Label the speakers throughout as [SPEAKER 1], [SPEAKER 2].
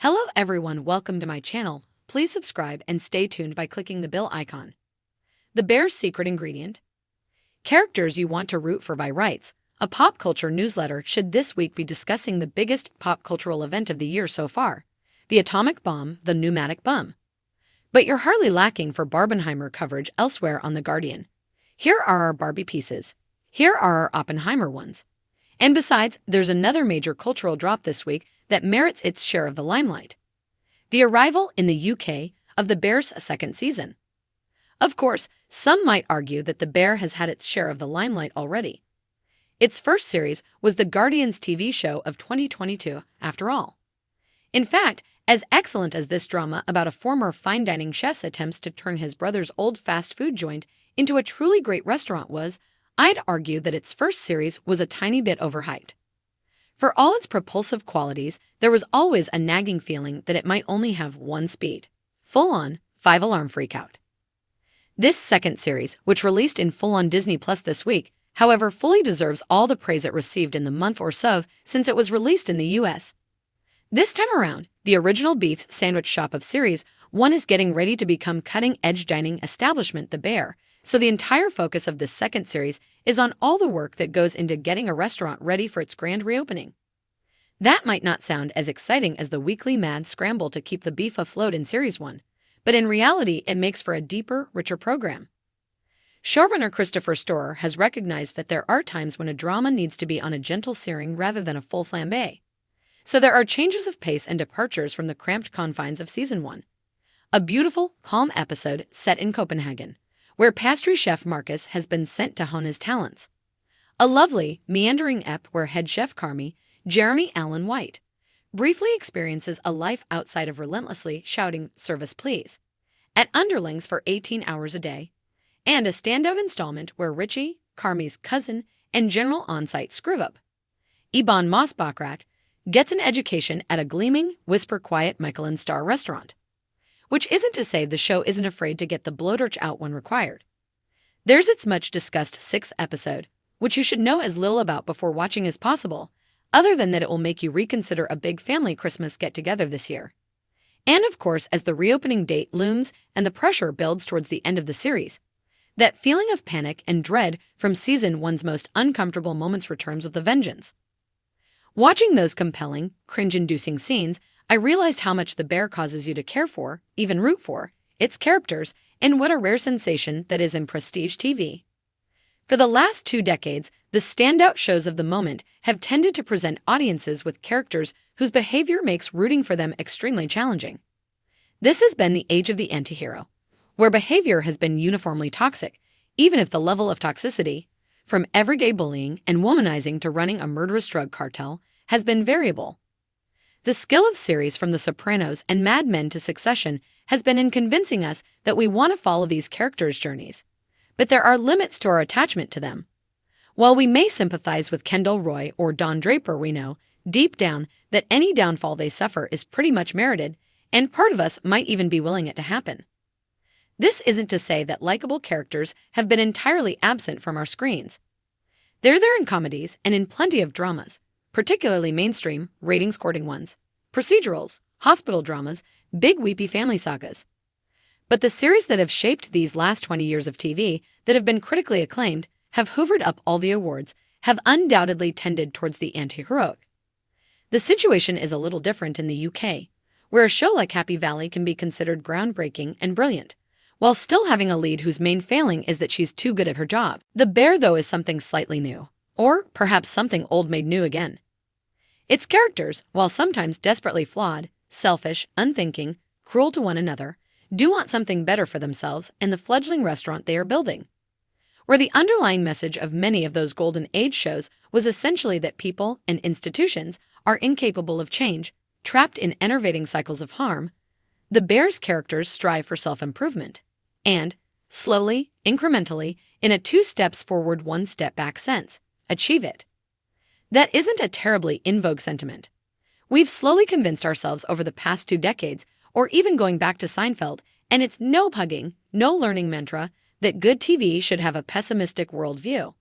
[SPEAKER 1] Hello everyone, welcome to my channel. Please subscribe and stay tuned by clicking the bell icon. The Bear's secret ingredient? Characters you want to root for by rights. A pop culture newsletter should this week be discussing the biggest pop cultural event of the year so far, the atomic bomb, the pneumatic bum. But you're hardly lacking for Barbenheimer coverage elsewhere on The Guardian. Here are our Barbie pieces. Here are our Oppenheimer ones. And besides, there's another major cultural drop this week that merits its share of the limelight. The arrival in the UK of The Bear's second season. Of course, some might argue that The Bear has had its share of the limelight already. Its first series was The Guardian's TV show of 2022, after all. In fact, as excellent as this drama about a former fine dining chef's attempts to turn his brother's old fast food joint into a truly great restaurant was, I'd argue that its first series was a tiny bit overhyped. For all its propulsive qualities, there was always a nagging feeling that it might only have one speed. Full-on, 5-alarm freakout. This second series, which released in full on Disney Plus this week, however, fully deserves all the praise it received in the month or so since it was released in the US. This time around, the original beef sandwich shop of Series 1 is getting ready to become cutting-edge dining establishment The Bear, so the entire focus of this second series is on all the work that goes into getting a restaurant ready for its grand reopening. That might not sound as exciting as the weekly mad scramble to keep the beef afloat in Series 1, but in reality it makes for a deeper, richer program. Showrunner Christopher Storer has recognized that there are times when a drama needs to be on a gentle searing rather than a full flambe. So there are changes of pace and departures from the cramped confines of Season 1. A beautiful, calm episode set in Copenhagen, where pastry chef Marcus has been sent to hone his talents. A lovely, meandering ep where head chef Jeremy Allen White, briefly experiences a life outside of relentlessly shouting "service please" at underlings for 18 hours a day, and a standout installment where Richie, Carmi's cousin and general on-site screw-up, Ebon Moss-Bachrach, gets an education at a gleaming, whisper-quiet Michelin-star restaurant. Which isn't to say the show isn't afraid to get the blowtorch out when required. There's its much-discussed 6th episode, which you should know as little about before watching as possible, other than that it will make you reconsider a big family Christmas get-together this year. And of course, as the reopening date looms and the pressure builds towards the end of the series, that feeling of panic and dread from Season 1's most uncomfortable moments returns with a vengeance. Watching those compelling, cringe-inducing scenes, I realized how much The Bear causes you to care for, even root for, its characters, and what a rare sensation that is in prestige TV. For the last 2 decades, the standout shows of the moment have tended to present audiences with characters whose behavior makes rooting for them extremely challenging. This has been the age of the antihero, where behavior has been uniformly toxic, even if the level of toxicity, from everyday bullying and womanizing to running a murderous drug cartel, has been variable. The skill of series from The Sopranos and Mad Men to Succession has been in convincing us that we want to follow these characters' journeys. But there are limits to our attachment to them. While we may sympathize with Kendall Roy or Don Draper, we know, deep down, that any downfall they suffer is pretty much merited, and part of us might even be willing it to happen. This isn't to say that likable characters have been entirely absent from our screens. They're there in comedies and in plenty of dramas, particularly mainstream, ratings-courting ones, procedurals, hospital dramas, big weepy family sagas. But the series that have shaped these last 20 years of TV, that have been critically acclaimed, have hoovered up all the awards, have undoubtedly tended towards the anti-heroic. The situation is a little different in the UK, where a show like Happy Valley can be considered groundbreaking and brilliant, while still having a lead whose main failing is that she's too good at her job. The Bear, though, is something slightly new. Or perhaps something old made new again. Its characters, while sometimes desperately flawed, selfish, unthinking, cruel to one another, do want something better for themselves and the fledgling restaurant they are building. Where the underlying message of many of those Golden Age shows was essentially that people and institutions are incapable of change, trapped in enervating cycles of harm, The Bear's characters strive for self-improvement. And, slowly, incrementally, in a 2 steps forward, 1 step back sense, achieve it. That isn't a terribly in vogue sentiment. We've slowly convinced ourselves over the past 2 decades, or even going back to Seinfeld, and its no-pugging, no-learning mantra that good TV should have a pessimistic worldview.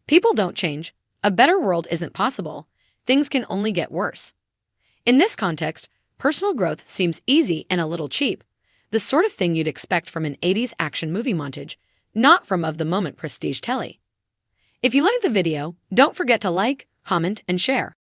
[SPEAKER 1] People don't change, a better world isn't possible, things can only get worse. In this context, Personal growth seems easy and a little cheap, the sort of thing you'd expect from an 80s action movie montage, not from of-the-moment prestige telly. If you liked the video, don't forget to like, comment, and share.